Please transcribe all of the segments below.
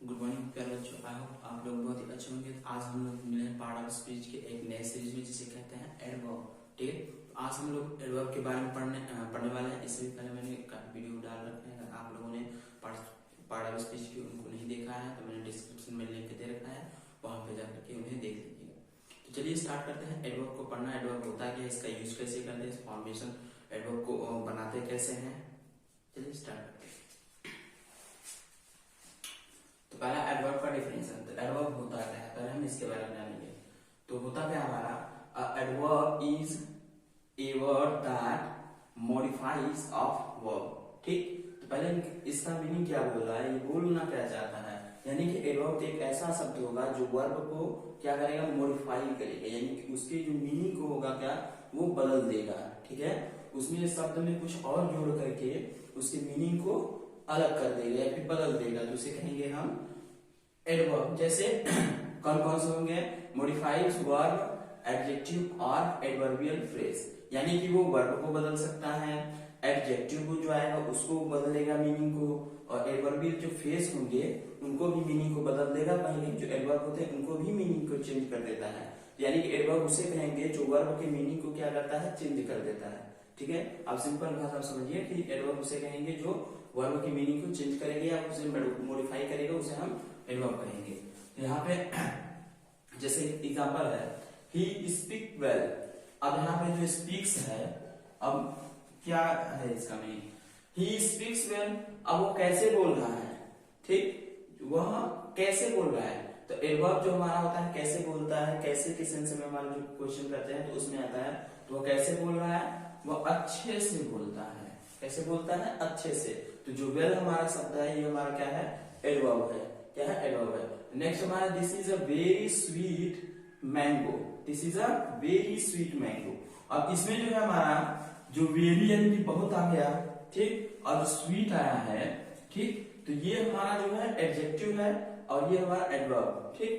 Good morning प्यारे बच्चों। I hope आप लोग बहुत ही अच्छे होंगे। आज हम लोग मिले हैं पार्ट ऑफ स्पीच के एक नए सीरीज में जिसे कहते हैं एडवर्ब। ठीक है, तो आज हम लोग एडवर्ब के बारे में पढ़ने वाले हैं। इससे भी पहले मैंने वीडियो डाल रखे हैं, अगर आप लोगों ने पार्ट ऑफ स्पीच की उनको नहीं देखा है तो मैंने डिस्क्रिप्शन में लिंक दे रखा है, वहां पे जाकर के उन्हें देख लीजिएगा। तो चलिए स्टार्ट करते हैं एडवर्ब को पढ़ना। एडवर्ब होता क्या है, इसका यूज कैसे करते हैं, फॉर्मेशन एडवर्ब को बनाते कैसे हैं, चलिए स्टार्ट करते हैं। तो पहला एडवर्ब का डिफिनेशन। तो एडवर्ब होता क्या है, पहले हम इसके बारे में जानेंगे। तो होता क्या हमारा, adverb is a word that modifies of verb. ठीक, तो पहले इसका मीनिंग क्या बोल रहा है, ये बोलना क्या चाहता है, यानी कि एडवर्ब एक ऐसा शब्द होगा जो वर्ब को क्या करेगा, मॉडिफाई करेगा, यानी कि उसके जो मीनिंग को होगा क्या, वो बदल देगा। ठीक है, उसमें शब्द में कुछ और जोड़ करके उसके मीनिंग को अलग कर देगा या फिर बदल देगा, तो उसे कहेंगे हम एडवर्ब। जैसे कौन कौन से होंगे, मॉडिफाइज वर्ब, एडजेक्टिव और एडवर्बियल फ्रेज, यानी कि वो वर्ब को बदल सकता है, एडजेक्टिव को जो आएगा उसको बदलेगा मीनिंग को, और एडवर्बियल जो फ्रेज होंगे उनको भी मीनिंग को बदल देगा। कहीं जो एडवर्ब होते हैं उनको भी मीनिंग को चेंज कर देता है, यानी कि एडवर्ब उसे कहेंगे जो वर्ब के मीनिंग को क्या करता है, चेंज कर देता है। ठीक है, आप सिंपल भाषा समझिए कि एडवर्ब उसे कहेंगे जो वर्ब की मीनिंग को चेंज करेगा या उसे मॉडिफाई करेगा, उसे हम एडवर्ब कहेंगे। तो यहाँ पे जैसे एग्जांपल है, ही स्पीक वेल। अब यहाँ पे जो स्पीक्स है, अब क्या है इसका मीनिंग, ही स्पीक्स वेल। अब वो कैसे बोल रहा है, ठीक, वह कैसे बोल रहा है। तो एडवर्ब जो हमारा होता है कैसे बोलता है, कैसे के सेंस में हमारा जो क्वेश्चन करते हैं तो उसमें आता है, तो वो कैसे बोल रहा है, वो अच्छे से बोलता है। कैसे बोलता है, अच्छे से। तो जो वेल हमारा शब्द है ये हमारा क्या है, एडवर्ब है। क्या है, एडवर्ब है। नेक्स्ट हमारा, this is a very sweet mango. This is a very sweet mango. अब इसमें जो है हमारा जो वेरी यानी कि बहुत आ गया, ठीक, और स्वीट आया है, ठीक, तो ये हमारा जो है एडजेक्टिव है और ये हमारा एडवर्ब, ठीक,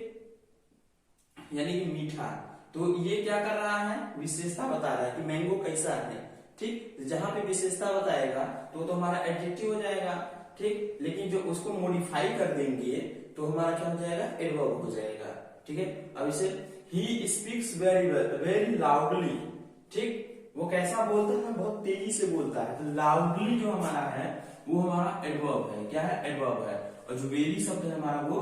यानी कि मीठा। तो ये क्या कर रहा है, विशेषता बता रहा है कि मैंगो कैसा है। ठीक, जहां पे विशेषता बताएगा तो हमारा एडजेक्टिव हो जाएगा। ठीक, लेकिन जो उसको मॉडिफाई कर देंगे तो हमारा क्या हो जाएगा, एडवर्ब हो जाएगा। ठीक है, अब इसे ही स्पीक्स वेरी लाउडली। ठीक, वो कैसा बोलता है, बहुत तेजी से बोलता है। तो लाउडली जो हमारा है वो हमारा एडवर्ब है। क्या है, एडवर्ब है। और जो वेरी शब्द है हमारा वो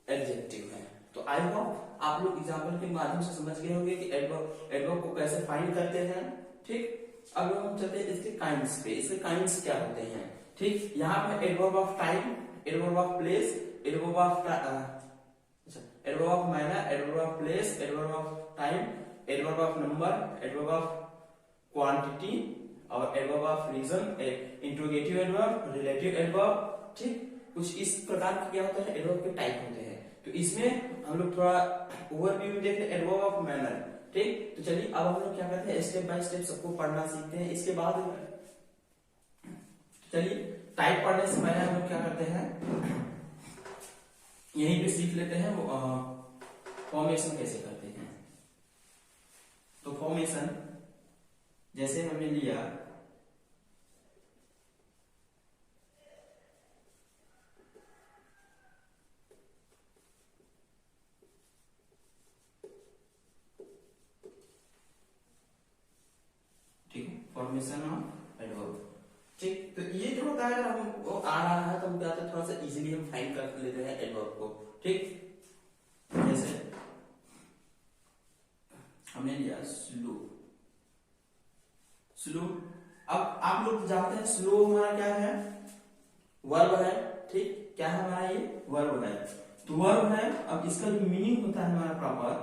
एडजेक्टिव है। तो आई होप आप लोग एग्जाम्पल के माध्यम से समझ गए होंगे कि एडवर्ब को कैसे फाइंड करते हैं। ठीक, अब हम चलते हैं इसके काइंड्स पे। इसके काइंड्स क्या होते हैं, ठीक, यहाँ पे adverb of time, adverb of place, adverb of adverb of manner, adverb of place, adverb of time, adverb of number, adverb of quantity और adverb of reason, interrogative adverb, relative adverb. ठीक, कुछ इस प्रकार के क्या होते हैं, एडवर्ब के टाइप होते हैं। तो इसमें हम लोग थोड़ा ओवरव्यू में देखें एडवर्ब ऑफ मैनर। ठीक, तो चलिए अब हम लोग क्या करते हैं, स्टेप बाय स्टेप सबको पढ़ना सीखते हैं। इसके बाद चलिए टाइप पढ़ने से पहले हम लोग क्या करते हैं, यहीं पे सीख लेते हैं फॉर्मेशन कैसे करते हैं। तो फॉर्मेशन जैसे हमने लिया, ठीक है, फॉर्मेशन ऑफ एडवर्ब। ठीक, तो ये जो होता है अगर हम वो आ रहा है तो हम क्या होता है, थोड़ा सा इजीली हम फाइंड कर लेते हैं एडवर्ब को। ठीक, जैसे हमने लिया स्लो। स्लो, अब आप लोग जानते हैं स्लो हमारा क्या है, वर्ब है। ठीक, क्या है हमारा, ये वर्ब है। तो वर्ब है, अब इसका जो मीनिंग होता है हमारा प्रॉपर,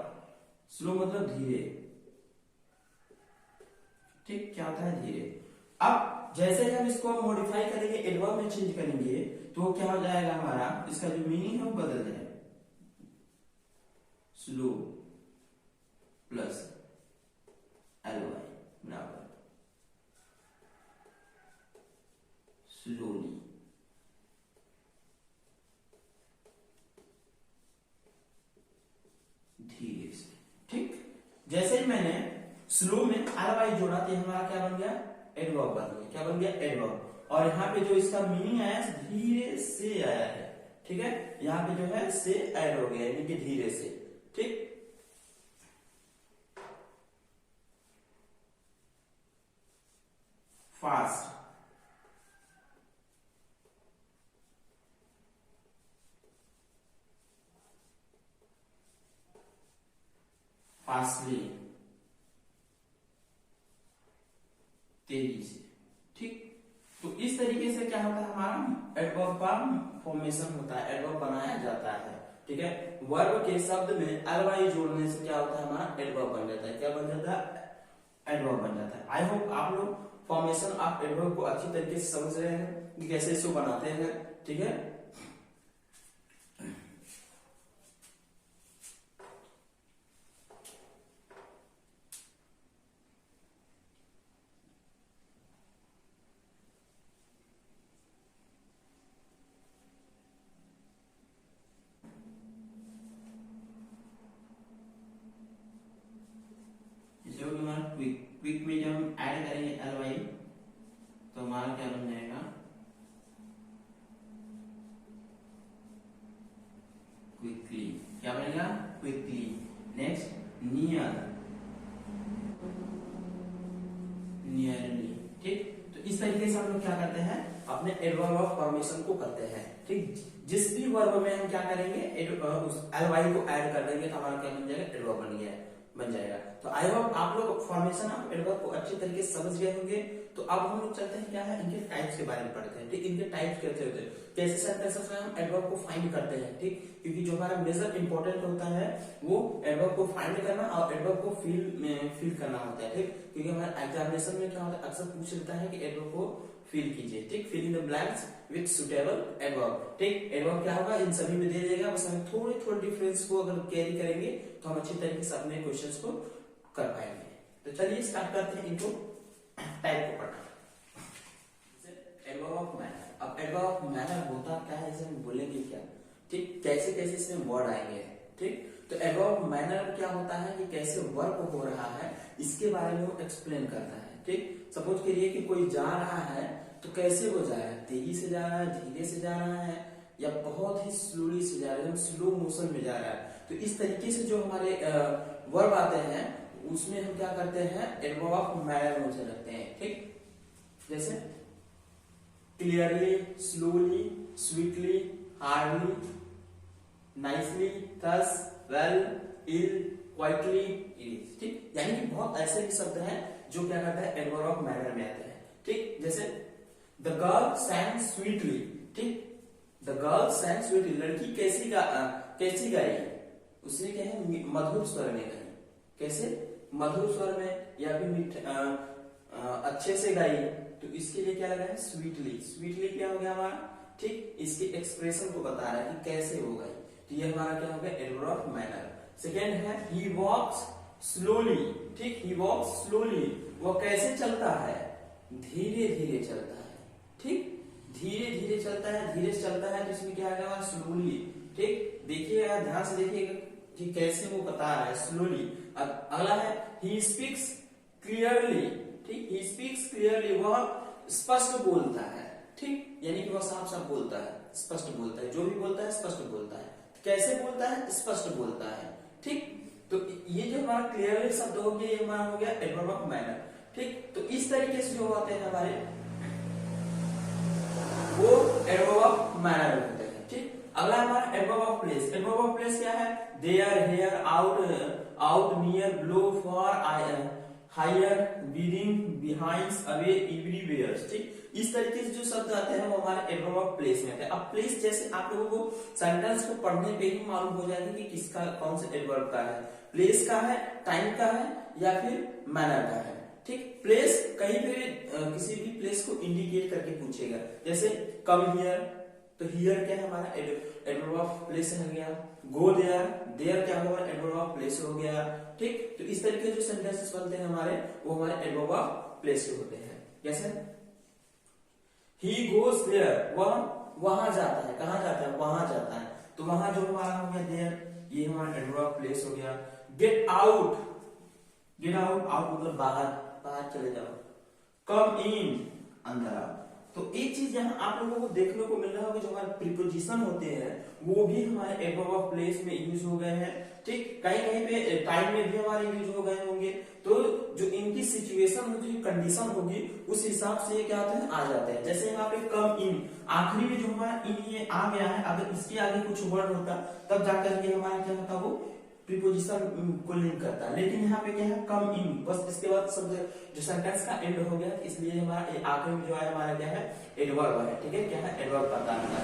स्लो मतलब धीरे। ठीक, क्या होता है, धीरे। अब जैसे हम इसको मॉडिफाई करेंगे, एडवर्ब में चेंज करेंगे, तो क्या हो जाएगा हमारा, इसका जो मीनिंग है वो बदल जाएगा। स्लो प्लस ly बराबर स्लोली। धीरे से। ठीक, जैसे ही मैंने स्लो में ly जोड़ा तो हमारा क्या बन गया, एडवर्ब बन गया। क्या बन गया, एडवर्ब। और यहाँ पे जो इसका मीनिंग आया धीरे से आया है। ठीक है, यहाँ पे जो है से ऐड हो गया यानी कि धीरे से, ठीक। फास्ट, फास्टली, तेजी से, ठीक। तो इस तरीके से क्या होता है, हमारा एडवर्ब का फॉर्मेशन होता है, एडवर्ब बनाया जाता है, ठीक है। वर्ब के शब्द में ly जोड़ने से क्या होता है, हमारा एडवर्ब बन जाता है। क्या बन जाता है, एडवर्ब बन जाता है। आई होप आप लोग फॉर्मेशन ऑफ एडवर्ब को अच्छी तरीके से समझ रहे हैं कि कैसे इसको बनाते हैं, ठीक है। क्विक में जब हम ऐड करेंगे ly तो हमारा क्या बन जाएगा, क्विकली। क्या बनेगा, क्विकली। नेक्स्ट नियर, नियरली, ठीक। तो इस तरीके से हम लोग क्या करते हैं, अपने एडवर्ब ऑफ फॉर्मेशन को करते हैं, ठीक। जिस भी वर्ब में हम क्या करेंगे, उस ly को ऐड कर देंगे तो हमारा क्या बन जाएगा, एडवर्ब बन जाएगा। तो आई होप आप लोग फॉर्मेशन ऑफ एडवर्ब को अच्छे तरीके से समझ गए होंगे। तो अब हम लोग चलते हैं क्या है, इनके टाइप्स के बारे में पढ़ते हैं, ठीक। इनके टाइप्स कैसे होते हैं, कैसे सेंटेंसेस में हम एडवर्ब को फाइंड करते हैं, ठीक। क्योंकि जो हमारा मेजर इंपॉर्टेंट होता है वो एडवर्ब को फाइंड करना और एडवर्ब को फील करना होता है, ठीक। क्योंकि हमारे एग्जामिनेशन में क्या होता है, अक्सर पूछ लेता है कि एडवर्ब को फील कीजिए, ठीक। Fill in the blanks with suitable adverb, ठीक। एडवर्ब क्या होगा, इन सभी में दे देगा, बस हमें थोड़े थोड़े डिफरेंस को अगर कैरी करेंगे तो हम अच्छी तरीके से अपने क्वेश्चंस को कर पाएंगे। तो चलिए स्टार्ट करते हैं इनको टाइप को पढ़ना। Adverb of manner. अब एडवर्ब ऑफ मैनर होता क्या है, इसे हम बोलेंगे क्या, ठीक। कैसे कैसे इसमें वर्ड आएंगे, ठीक। तो एडवर्ब ऑफ मैनर क्या होता है कि कैसे वर्क हो रहा है इसके बारे में वो एक्सप्लेन करता है, ठीक। सपोज करिए कि कोई जा रहा है तो कैसे वो जा रहा है, तेजी से जा रहा है, धीरे से जा रहा है, या बहुत ही स्लोली से जा रहा है, स्लो मोशन में जा रहा है। तो इस तरीके से जो हमारे वर्ब आते हैं उसमें हम क्या करते हैं, एडवर्ब ऑफ मैनर में उसे रखते हैं, ठीक। जैसे clearly, slowly, sweetly, hardly, nicely, thus, well, ill, quietly, is, ठीक। यानी कि बहुत ऐसे भी शब्द हैं जो क्या करता है, एडवर्ब ऑफ मैनर में आते हैं, ठीक। जैसे द गर्ल सैंग स्वीटली, ठीक। द गर्ल सैंग स्वीटली, लड़की कैसी गाई, उसने क्या है, मधुर स्वर में गाई। कैसे, मधुर स्वर में, या फिर अच्छे से गाई। तो इसके लिए क्या लगा है, स्वीटली। स्वीटली क्या हो गया हमारा, ठीक। इसके एक्सप्रेशन को बता रहा है कि कैसे हो गई। तो ये हमारा क्या हो गया, एडवर्ब ऑफ मैनर। सेकेंड है ही वॉक्स स्लोली, ठीक। ही वॉक्स स्लोली, वो कैसे चलता है, धीरे धीरे चलता है, ठीक। धीरे धीरे चलता है, धीरे से चलता है, तो इसमें क्या आएगा, स्लोली, ठीक। देखिएगा, ध्यान से देखिएगा कि कैसे वो बता रहा है, स्लोली। अब अगला है ही स्पीक्स क्लियरली, ठीक। ही स्पीक्स क्लियरली, वह स्पष्ट बोलता है, ठीक। यानी कि वह साफ साफ बोलता है, स्पष्ट बोलता है, जो भी बोलता है स्पष्ट बोलता है। कैसे बोलता है, स्पष्ट बोलता है, ठीक। तो ये जो हमारा क्लियरली शब्द हो गया, ये हमारा हो गया एडवर्ब ऑफ मैनर, ठीक। तो इस तरीके से जो होते हैं हमारे वो एडवर्ब ऑफ मैनर होते हैं, ठीक। अगला हमारा adverb of place. Adverb of place क्या है, there, here, out, near, below, far, higher, within, behind, away, everywhere, ठीक। इस तरीके से जो शब्द आते हैं वो हमारे एडवर्ब ऑफ प्लेस में आते हैं। अब प्लेस जैसे आप लोगों को सेंटेंस को पढ़ने पे ही मालूम हो जाएगा कि किसका कौन से एडवर्ब का है, प्लेस का है, टाइम का है, या फिर मैनर का है, ठीक। प्लेस कहीं पे किसी भी प्लेस को इंडिकेट करके पूछेगा। जैसे कम हियर, तो हियर क्या है हमारा, एडवर्ब ऑफ प्लेस हो गया। गो देयर, देयर क्या होगा, एडवर्ब ऑफ प्लेस हो गया, ठीक। तो इस तरीके जो सेंटेंसेस बनते हैं हमारे वो हमारे एडवर्ब ऑफ प्लेस के होते हैं। जैसे ही गोज देयर, वह वहां जाता है, कहां जाता है, वहां जाता है। तो वहां जो हमारा हो गया देयर, ये हमारा एडवर्ब ऑफ प्लेस हो गया। Get out, get out, out मतलब बाहर, बाहर चले जाओ। कम इन, अंदर आओ। तो एक चीज यहाँ आप लोगों को देखने को मिल रहा होगा, जो हमारे प्रीपोजिशन होते हैं वो भी हमारे एडवर्ब ऑफ प्लेस में यूज हो गए हैं। ठीक, कहीं कहीं पे टाइम में भी हमारे यूज हो गए होंगे। तो जो इनकी सिचुएशन होगी, कंडीशन होगी, उस हिसाब से ये क्या होते हैं, आ जाते हैं। जैसे यहाँ पे कम इन, आखिरी में जो हमारा इन ये आ गया है, अगर इसके आगे कुछ वर्ड होता तब जाकर के हमारा क्या होता, वो प्रीपोजिशन को लिंक करता है। लेकिन यहाँ पे क्या है, कम इन, बस इसके बाद सब जो सेंटेंस का एंड हो गया, इसलिए हमारा आखिर में जो है हमारा क्या है, एडवर्ब है। ठीक है, क्या है, एडवर्ब बताना है।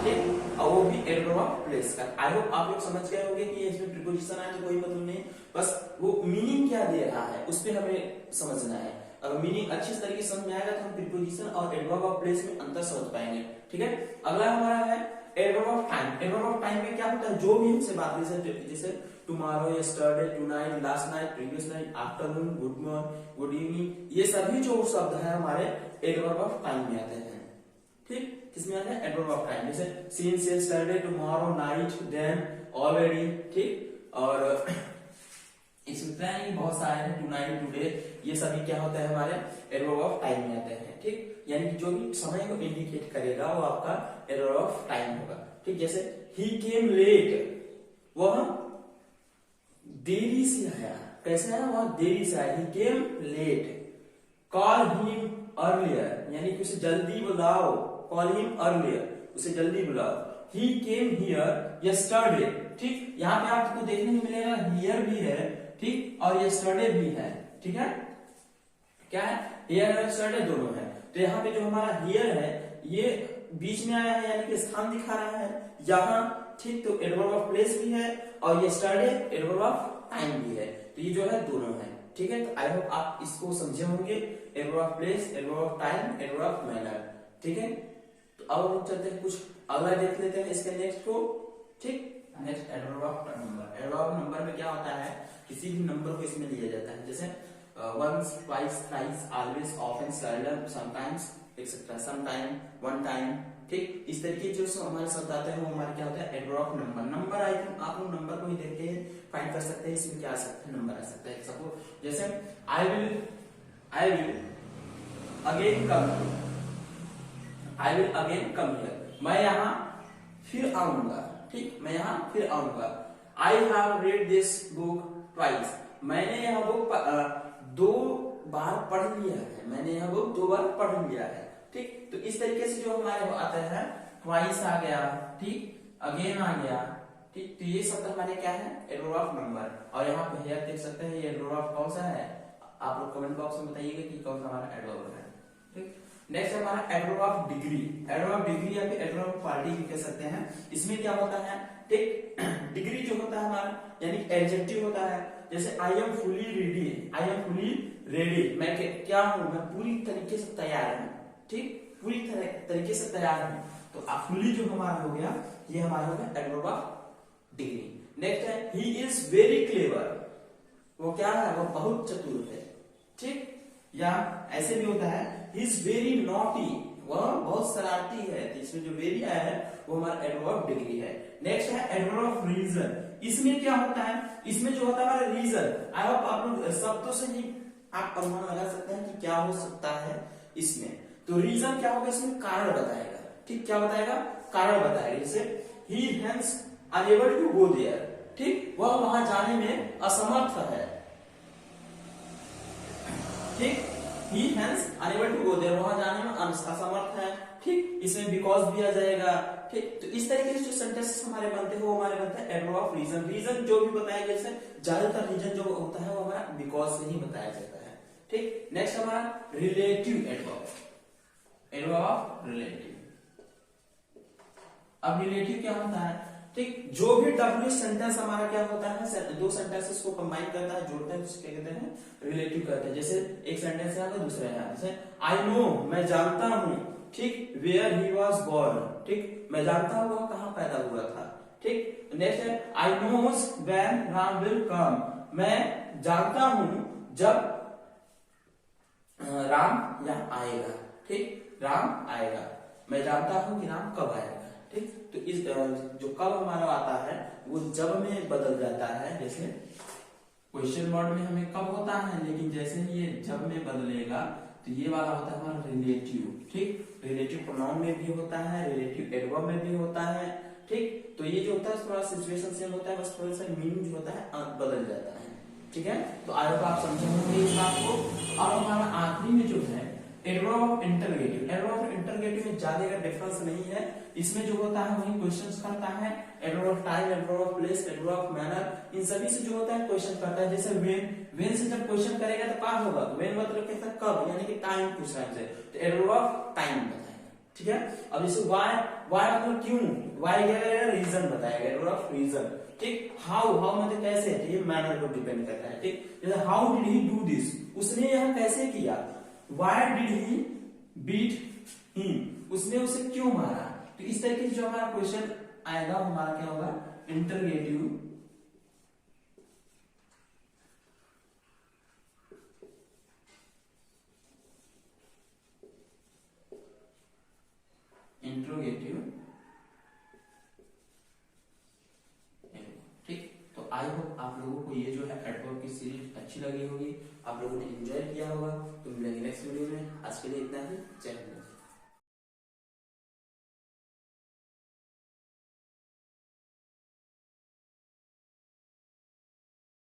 ठीक, और वो भी एडवर्ब ऑफ प्लेस का। आई होप आप लोग समझ गए होंगे कि इसमें प्रीपोजिशन आए तो कोई मतलब नहीं, बस वो मीनिंग क्या दे रहा है उस पर हमें समझना है। अगर मीनिंग अच्छी तरीके से समझ में आएगा तो हम प्रीपोजिशन और एडवर्ब ऑफ प्लेस में अंतर समझ पाएंगे। ठीक है, अगला हमारा है adverb of time. Adverb of time में क्या होता है, जो भी हमसे बात, जैसे tomorrow, yesterday, tonight, last night, previous night, afternoon, good morning, good evening, ये सभी जो शब्द है हमारे एडवर्ब ऑफ टाइम में आते हैं। ठीक, किसमें आते हैं, एडवर्ब ऑफ टाइम। जैसे since yesterday, tomorrow, night, then, already. ठीक, और इसमें बहुत सारे हैं, टुनाइट, टुडे, ये सभी क्या होता है, हमारे एडवर्ब ऑफ टाइम में आते हैं। ठीक, यानी कि जो भी समय को इंडिकेट करेगा वो आपका एडवर्ब ऑफ टाइम होगा। ठीक, जैसे ही केम लेट, वह देरी से आया। कैसे आया, वह देरी से आया, he came late. Call him earlier, यानी कि उसे जल्दी बुलाओ, कॉल हिम अर्लियर, उसे जल्दी बुलाओ। ही केम हियर यस्टरडे। ठीक, यहाँ पे आपको देखने को मिलेगा हियर भी है, ठीक, और यस्टरडे भी है। ठीक है, क्या है, हियर और यस्टरडे दोनों है। तो यहाँ पे जो हमारा हियर है ये बीच में आया है, यानी कि स्थान दिखा रहा है यहाँ। ठीक, तो एडवर्ब ऑफ प्लेस भी है और यस्टरडे एडवर्ब ऑफ टाइम भी है, तो ये जो है दोनों है। ठीक है, तो आई होप आप इसको समझे होंगे, adverb of place, adverb of time, adverb of manner. ठीक है, तो अब हम चलते हैं, कुछ अगला देख लेते हैं इसके नेक्स्ट को। ठीक, next adverb of number. Adverb of number में क्या होता है, किसी भी नंबर को इसमें लिया जाता है, जैसे once, twice, thrice, always, often, seldom, sometimes, etc. sometime, one time। ठीक, इस तरीके जो हमारे शब्द आते हैं वो हमारे क्या होता है, adverb of number. Number I think आप लोग नंबर को ही देख के फाइंड कर सकते हैं, इसमें क्या आ सकता है, नंबर आ सकता है। सपोज जैसे I will again come, I will again come here, मैं यहाँ फिर आऊंगा। ठीक, मैं यहाँ फिर आऊंगा। I have read this book twice, मैंने यह बुक 2 बार पढ़ लिया है, मैंने यह बुक 2 बार पढ़ लिया है। ठीक, तो इस तरीके से जो हमारे आता है, ट्वाइस आ गया, ठीक, अगेन आ गया। ठीक, तो ये शब्द हमारे क्या है, एडवर्ब ऑफ नंबर। और यहाँ पे हियर देख सकते हैं, ये एडवर्ब ऑफ कौन सा है, आप लोग कमेंट बॉक्स में बताइएगा कि कौन सा हमारा एडवर्ब है। ठीक, नेक्स्ट हमारा adverb of degree. Adverb of degree या फिर एडवर्ब ऑफ क्वालिटी भी कह सकते हैं। इसमें क्या होता है, ठीक, डिग्री जो होता है हमारा, यानी एडजेक्टिव होता है। जैसे I am fully ready, I am fully ready, मैं क्या हूं, मैं पूरी तरीके से तैयार हूं। ठीक, पूरी तरीके से तैयार हूं। तो फुली जो हमारा हो गया, ये हमारा हो गया एडवर्ब ऑफ डिग्री। नेक्स्ट है ही इज वेरी क्लेवर, वो क्या है, वो बहुत चतुर है। ठीक, या ऐसे भी होता है ही इज वेरी नॉटी, वह बहुत शरारती है। तो इसमें जो वेरी आया है वो हमारा एडवर्ब ऑफ डिग्री है। नेक्स्ट है एडवर्ब ऑफ रीजन। इसमें क्या होता है, इसमें जो होता है हमारा रीजन। आई होप आप लोग शब्दों से ही आप अनुमान लगा सकते हैं कि क्या हो सकता है इसमें। तो रीजन क्या होगा, इसमें कारण बताएगा। ठीक, क्या बताएगा, कारण बताएगा। जैसे he hence unable to go there, ठीक, वह वहां जाने में असमर्थ है। ठीक, he hence unable to go there, वहां जाने में असमर्थ है। ठीक, इसमें बिकॉज भी आ जाएगा। ठीक, तो इस तरीके से जो सेंटेंसेस हमारे बनते हैं वो हमारे बनते हैं एडवर्ब ऑफ रीजन। रीजन जो भी बताया गया, जैसे ज्यादातर रीजन जो होता है वो हमारा बिकॉज से ही बताया जाता है। ठीक, नेक्स्ट हमारा relative adverb, adverb of relative. अब रिलेटिव क्या होता है, ठीक, जो भी डब्ल्यू सेंटेंस हमारा क्या होता है, 2 सेंटेंसेस को कंबाइन करता है, जोड़ता है, उसको क्या कहते हैं, रिलेटिव कहते हैं। जैसे एक सेंटेंस है दूसरा है, जैसे आई नो, मैं जानता हूं, ठीक, वेयर ही वॉज बोर्न, ठीक, मैं जानता हूं वह कहां पैदा हुआ था। ठीक, नेक्स्ट है I knows when Ram will come, मैं जानता हूं जब राम यहाँ आएगा। ठीक, राम आएगा, मैं जानता हूं कि राम कब आएगा। ठीक, तो इस जो कब हमारा आता है वो जब में बदल जाता है। जैसे क्वेश्चन वर्ड में हमें कब होता है, लेकिन जैसे ही ये जब में बदलेगा तो ये वाला होता है हमारा रिलेटिव। ठीक, रिलेटिव प्रोनाउन में भी होता है, रिलेटिव एडवर्ब में भी होता है। ठीक, तो ये जो होता है थोड़ा सिचुएशन सेम होता है, बस थोड़ा सा मीनिंग जो होता है बदल जाता है। ठीक है, तो आई होप आप समझे होंगे इस बात को। और हमारा आखिरी में जो है adverb of interrogative, adverb of interrogative में ज्यादा का डिफरेंस नहीं है, इसमें जो होता है वही क्वेश्चंस करता है। Adverb of time, adverb of place, adverb of manner, इन सभी से जो होता है क्वेश्चन करता है। जैसे व्हेन से जब क्वेश्चन करेगा तो क्या होगा, व्हेन मतलब कहता है कब, यानी कि टाइम पूछ रहा है, तो एडवर्ब ऑफ टाइम बताएगा। ठीक है, अब जैसे व्हाई, व्हाई मतलब क्यों, व्हाई क्या करेगा, रीजन बताएगा, एडवर्ब ऑफ रीजन। ठीक, हाउ, हाउ मतलब कैसे, ये मैनर को डिपेंड करता है। ठीक, जैसे how did he do this, उसने यह कैसे किया। Why did he beat him, उसने उसे क्यों मारा। तो इस तरीके से जो हमारा क्वेश्चन आएगा हमारा क्या होगा, इंटरगेटिव इंट्रोगेटिव। ठीक, तो आई होप आप लोगों को ये जो है एडवर्ब की सीरीज अच्छी लगी होगी, आप लोगों ने एंजॉय किया होगा। तो मिलेंगे नेक्स्ट वीडियो में, आज के लिए इतना ही, जय हिंद।